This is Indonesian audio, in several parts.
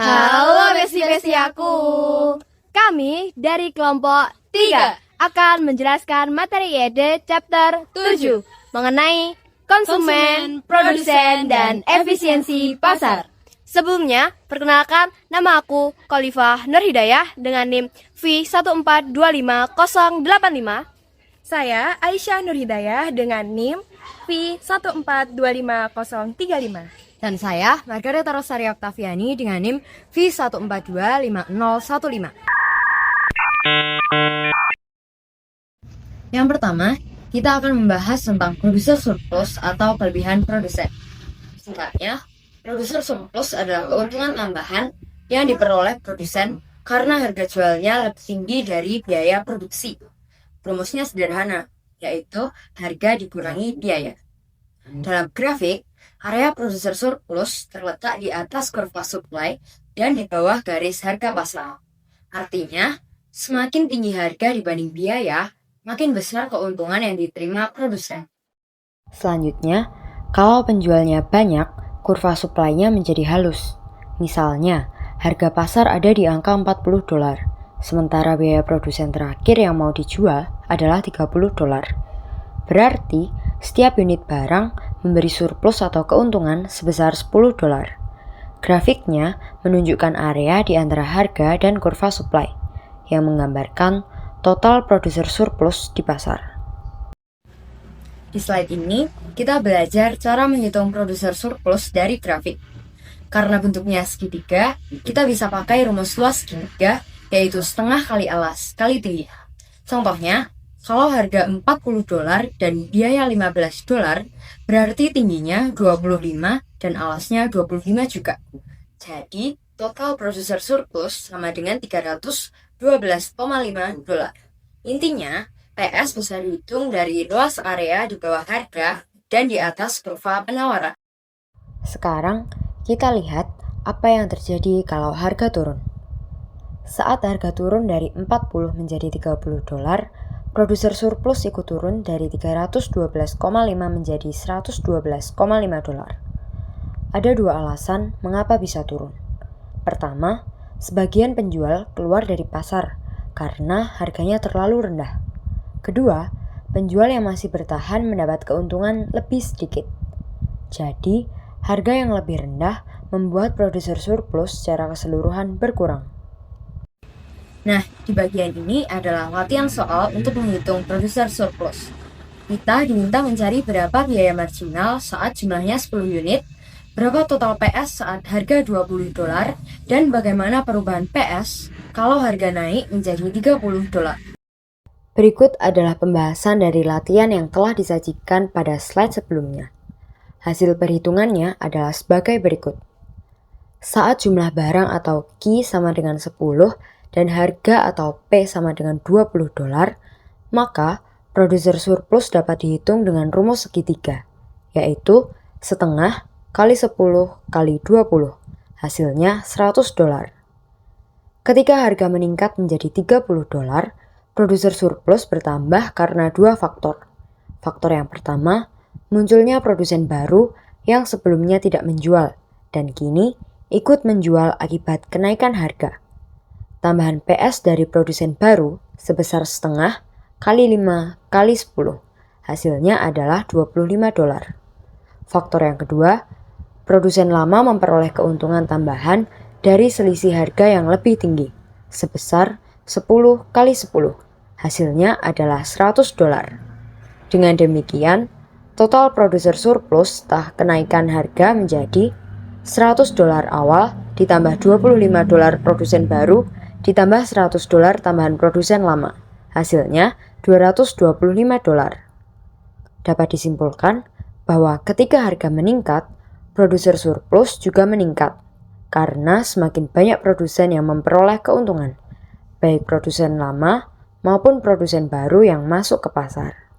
Halo besti-besti aku. Kami dari kelompok 3 akan menjelaskan materi YD chapter 7 mengenai konsumen, produsen, dan efisiensi pasar. Sebelumnya, perkenalkan nama aku Khalifah Nurhidayah dengan NIM V1425085. Saya Aisyah Nurhidayah dengan NIM V1425035. Dan saya, Margareta Rosari Oktaviani dengan NIM V1425015. Yang pertama, kita akan membahas tentang produser surplus atau kelebihan produsen. Singkatnya, produser surplus adalah keuntungan tambahan yang diperoleh produsen karena harga jualnya lebih tinggi dari biaya produksi. Rumusnya sederhana, yaitu harga dikurangi biaya. Dalam grafik, area produser surplus terletak di atas kurva supply dan di bawah garis harga pasar. Artinya, semakin tinggi harga dibanding biaya, makin besar keuntungan yang diterima produsen. Selanjutnya, kalau penjualnya banyak, kurva supply-nya menjadi halus. Misalnya, harga pasar ada di angka $40, sementara biaya produsen terakhir yang mau dijual adalah $30. Berarti, setiap unit barang memberi surplus atau keuntungan sebesar $10. Grafiknya menunjukkan area di antara harga dan kurva supply, yang menggambarkan total produser surplus di pasar. Di slide ini, kita belajar cara menghitung produser surplus dari grafik. Karena bentuknya segitiga, kita bisa pakai rumus luas segitiga, yaitu setengah kali alas kali tinggi. Contohnya, kalau harga $40 dan biaya $15, berarti tingginya 25 dan alasnya 25 juga. Jadi, total producer surplus sama dengan $312,5. Intinya, PS bisa dihitung dari luas area di bawah harga dan di atas kurva penawaran. Sekarang, kita lihat apa yang terjadi kalau harga turun. Saat harga turun dari 40 menjadi $30, produser surplus ikut turun dari 312,5 menjadi $112,5. Ada dua alasan mengapa bisa turun. Pertama, sebagian penjual keluar dari pasar karena harganya terlalu rendah. Kedua, penjual yang masih bertahan mendapat keuntungan lebih sedikit. Jadi, harga yang lebih rendah membuat produser surplus secara keseluruhan berkurang. Nah, di bagian ini adalah latihan soal untuk menghitung produser surplus. Kita diminta mencari berapa biaya marginal saat jumlahnya 10 unit, berapa total PS saat harga $20, dan bagaimana perubahan PS kalau harga naik menjadi $30. Berikut adalah pembahasan dari latihan yang telah disajikan pada slide sebelumnya. Hasil perhitungannya adalah sebagai berikut. Saat jumlah barang atau Q sama dengan 10 dan harga atau P sama dengan $20, maka produser surplus dapat dihitung dengan rumus segitiga, yaitu setengah kali 10 kali 20, hasilnya $100. Ketika harga meningkat menjadi $30, produser surplus bertambah karena dua faktor. Faktor yang pertama, munculnya produsen baru yang sebelumnya tidak menjual dan kini ikut menjual akibat kenaikan harga. Tambahan PS dari produsen baru sebesar setengah kali 5 kali 10, hasilnya adalah $25. Faktor yang kedua, produsen lama memperoleh keuntungan tambahan dari selisih harga yang lebih tinggi, sebesar 10 kali 10, hasilnya adalah $100. Dengan demikian, total produser surplus setelah kenaikan harga menjadi $100 awal ditambah $25 produsen baru ditambah $100 tambahan produsen lama, hasilnya $225. Dapat disimpulkan bahwa ketika harga meningkat, produser surplus juga meningkat, karena semakin banyak produsen yang memperoleh keuntungan, baik produsen lama maupun produsen baru yang masuk ke pasar.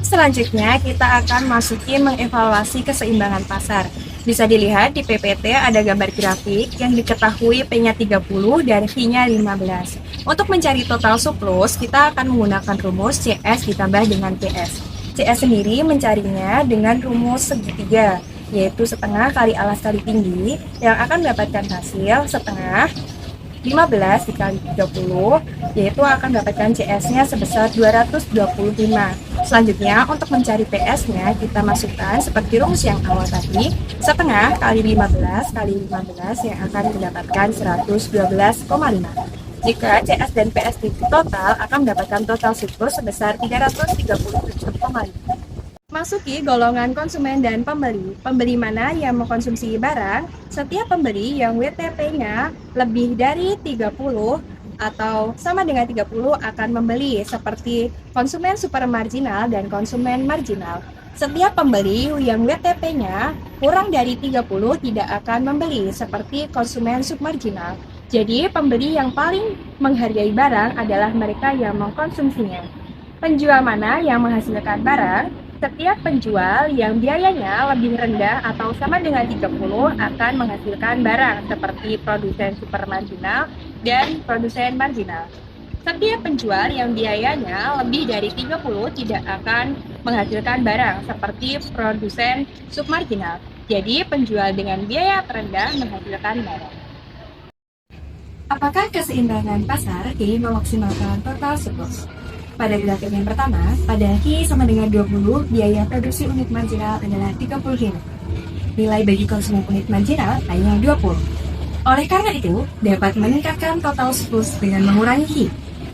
Selanjutnya, kita akan masuki mengevaluasi keseimbangan pasar. Bisa dilihat di PPT ada gambar grafik yang diketahui P-nya 30 dan V-nya 15. Untuk mencari total surplus, kita akan menggunakan rumus CS ditambah dengan PS. CS sendiri mencarinya dengan rumus segitiga, yaitu setengah kali alas kali tinggi, yang akan mendapatkan hasil setengah 15 dikali 30, yaitu akan mendapatkan CS-nya sebesar 225. Selanjutnya, untuk mencari PS-nya, kita masukkan seperti rumus yang awal tadi, setengah kali 15 kali 15 yang akan mendapatkan 112,5. Jika CS dan PS di total akan mendapatkan total surplus sebesar 337,5. Masuki golongan konsumen dan pembeli. Pembeli mana yang mengkonsumsi barang? Setiap pembeli yang WTP-nya lebih dari 30 atau sama dengan 30 akan membeli, seperti konsumen super marginal dan konsumen marginal. Setiap pembeli yang WTP-nya kurang dari 30 tidak akan membeli, seperti konsumen submarginal. Jadi, pembeli yang paling menghargai barang adalah mereka yang mengkonsumsinya. Penjual mana yang menghasilkan barang? Setiap penjual yang biayanya lebih rendah atau sama dengan 30 akan menghasilkan barang, seperti produsen super marginal dan produsen marginal. Setiap penjual yang biayanya lebih dari 30 tidak akan menghasilkan barang, seperti produsen submarginal. Jadi, penjual dengan biaya terendah menghasilkan barang. Apakah keseimbangan pasar Q memaksimalkan total surplus? Pada grafik yang pertama, pada Q sama dengan 20, biaya produksi unit marginal adalah 35. Nilai bagi konsumen unit marginal hanya 20. Oleh karena itu, dapat meningkatkan total surplus dengan mengurangi Q.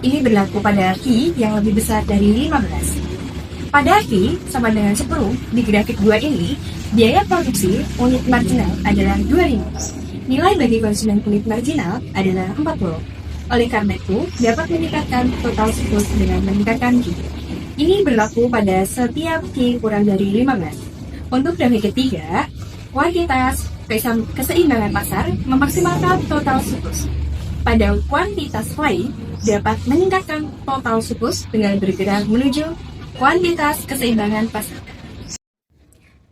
Ini berlaku pada Q yang lebih besar dari 15. Pada Q sama dengan 10, di grafik 2 ini, biaya produksi unit marginal adalah 25. Nilai bagi konsumen unit marginal adalah 40. Oleh karena itu, dapat meningkatkan total surplus dengan meningkatkan Q. Ini berlaku pada setiap Q kurang dari 15. Untuk grafik ketiga, kuantitas keseimbangan pasar memaksimalkan total surplus. Pada kuantitas lain, dapat meningkatkan total surplus dengan bergerak menuju kuantitas keseimbangan pasar.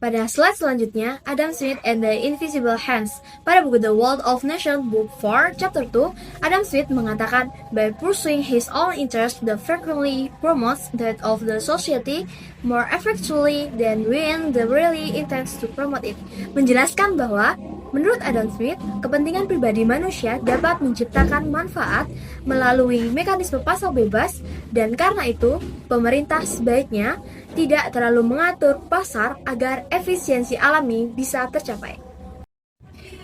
Pada slide selanjutnya, Adam Smith and the Invisible Hands. Pada buku The World of Nations Book 4, Chapter 2, Adam Smith mengatakan, by pursuing his own interest, the frequently promotes that of the society more effectually than when the really intends to promote it. Menjelaskan bahwa, menurut Adam Smith, kepentingan pribadi manusia dapat menciptakan manfaat melalui mekanisme pasar bebas, dan karena itu, pemerintah sebaiknya tidak terlalu mengatur pasar agar efisiensi alami bisa tercapai.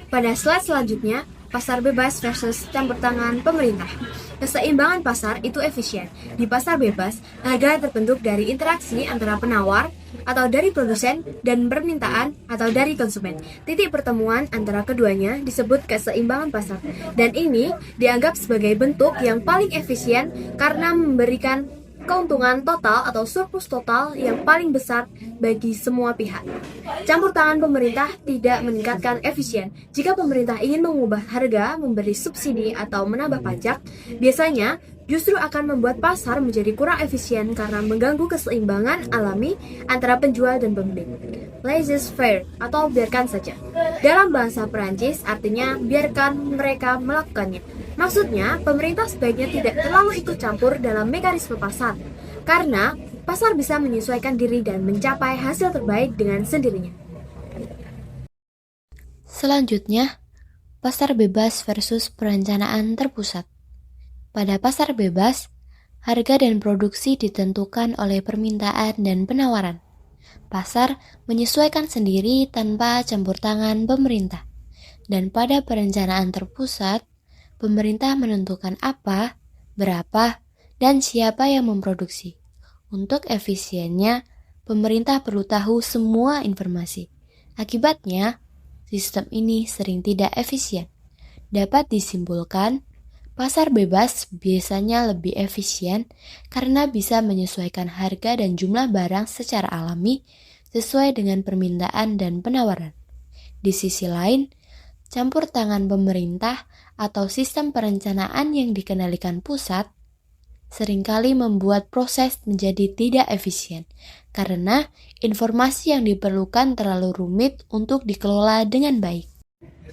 Pada slide selanjutnya, pasar bebas versus campur tangan pemerintah. Keseimbangan pasar itu efisien. Di pasar bebas, harga terbentuk dari interaksi antara penawar atau dari produsen dan permintaan atau dari konsumen. Titik pertemuan antara keduanya disebut keseimbangan pasar. Dan ini dianggap sebagai bentuk yang paling efisien karena memberikan keuntungan total atau surplus total yang paling besar bagi semua pihak. Campur tangan pemerintah tidak meningkatkan efisien. Jika pemerintah ingin mengubah harga, memberi subsidi, atau menambah pajak, biasanya justru akan membuat pasar menjadi kurang efisien karena mengganggu keseimbangan alami antara penjual dan pembeli. Laissez-faire atau biarkan saja. Dalam bahasa Perancis artinya biarkan mereka melakukannya. Maksudnya, pemerintah sebaiknya tidak terlalu ikut campur dalam mekanisme pasar, karena pasar bisa menyesuaikan diri dan mencapai hasil terbaik dengan sendirinya. Selanjutnya, pasar bebas versus perencanaan terpusat. Pada pasar bebas, harga dan produksi ditentukan oleh permintaan dan penawaran. Pasar menyesuaikan sendiri tanpa campur tangan pemerintah. Dan pada perencanaan terpusat, pemerintah menentukan apa, berapa, dan siapa yang memproduksi. Untuk efisiennya, pemerintah perlu tahu semua informasi. Akibatnya, sistem ini sering tidak efisien. Dapat disimpulkan, pasar bebas biasanya lebih efisien karena bisa menyesuaikan harga dan jumlah barang secara alami sesuai dengan permintaan dan penawaran. Di sisi lain, campur tangan pemerintah atau sistem perencanaan yang dikendalikan pusat seringkali membuat proses menjadi tidak efisien karena informasi yang diperlukan terlalu rumit untuk dikelola dengan baik.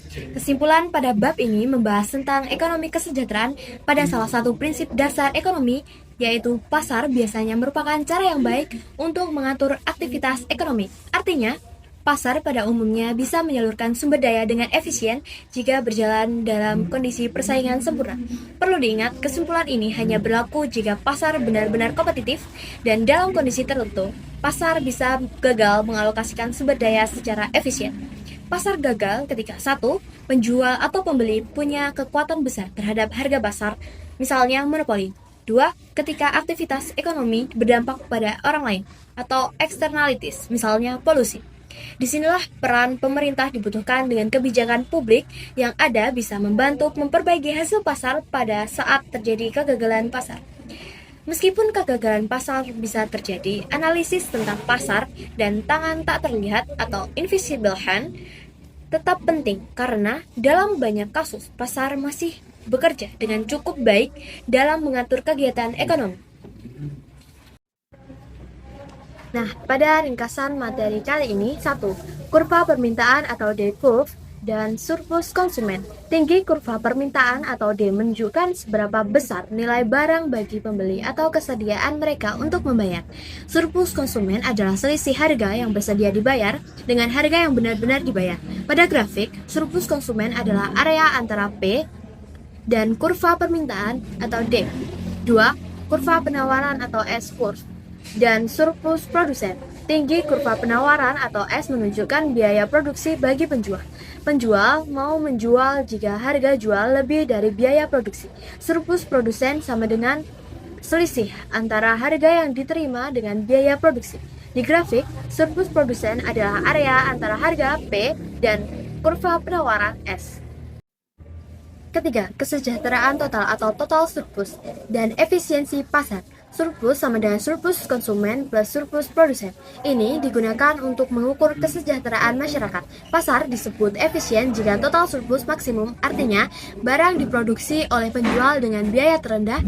Kesimpulan pada bab ini membahas tentang ekonomi kesejahteraan pada salah satu prinsip dasar ekonomi, yaitu pasar biasanya merupakan cara yang baik untuk mengatur aktivitas ekonomi. Artinya, Pasar pada umumnya bisa menyalurkan sumber daya dengan efisien jika berjalan dalam kondisi persaingan sempurna. Perlu diingat, kesimpulan ini hanya berlaku jika pasar benar-benar kompetitif dan dalam kondisi tertentu, pasar bisa gagal mengalokasikan sumber daya secara efisien. Pasar gagal ketika satu, penjual atau pembeli punya kekuatan besar terhadap harga pasar, misalnya monopoli. Dua, ketika aktivitas ekonomi berdampak pada orang lain atau externalities, misalnya polusi. Disinilah peran pemerintah dibutuhkan dengan kebijakan publik yang ada bisa membantu memperbaiki hasil pasar pada saat terjadi kegagalan pasar. Meskipun kegagalan pasar bisa terjadi, analisis tentang pasar dan tangan tak terlihat atau invisible hand tetap penting karena dalam banyak kasus pasar masih bekerja dengan cukup baik dalam mengatur kegiatan ekonomi. Nah, pada ringkasan materi kali ini, 1. Kurva permintaan atau D curve dan surplus konsumen. Tinggi kurva permintaan atau D menunjukkan seberapa besar nilai barang bagi pembeli atau kesediaan mereka untuk membayar. Surplus konsumen adalah selisih harga yang bersedia dibayar dengan harga yang benar-benar dibayar. Pada grafik, surplus konsumen adalah area antara P dan kurva permintaan atau D. 2. Kurva penawaran atau S curve dan surplus produsen. Tinggi kurva penawaran atau S menunjukkan biaya produksi bagi penjual. Penjual mau menjual jika harga jual lebih dari biaya produksi. Surplus produsen sama dengan selisih antara harga yang diterima dengan biaya produksi. Di grafik, surplus produsen adalah area antara harga P dan kurva penawaran S. Ketiga, kesejahteraan total atau total surplus dan efisiensi pasar. Surplus sama dengan surplus konsumen plus surplus produsen. Ini digunakan untuk mengukur kesejahteraan masyarakat. Pasar disebut efisien jika total surplus maksimum, artinya barang diproduksi oleh penjual dengan biaya terendah,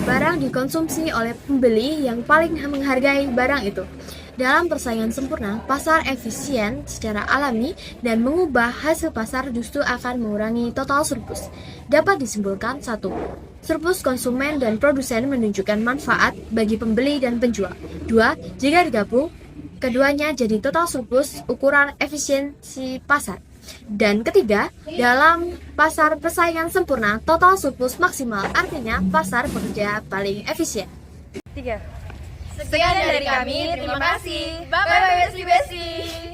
barang dikonsumsi oleh pembeli yang paling menghargai barang itu. Dalam persaingan sempurna, pasar efisien secara alami dan mengubah hasil pasar justru akan mengurangi total surplus. Dapat disimpulkan 1. Surplus konsumen dan produsen menunjukkan manfaat bagi pembeli dan penjual. 2. Jika digabung, keduanya jadi total surplus ukuran efisiensi pasar. Dan ketiga, dalam pasar persaingan sempurna, total surplus maksimal artinya pasar bekerja paling efisien. 3. Sekian dari kami, terima kasih. Bye-bye, Besi-Besi.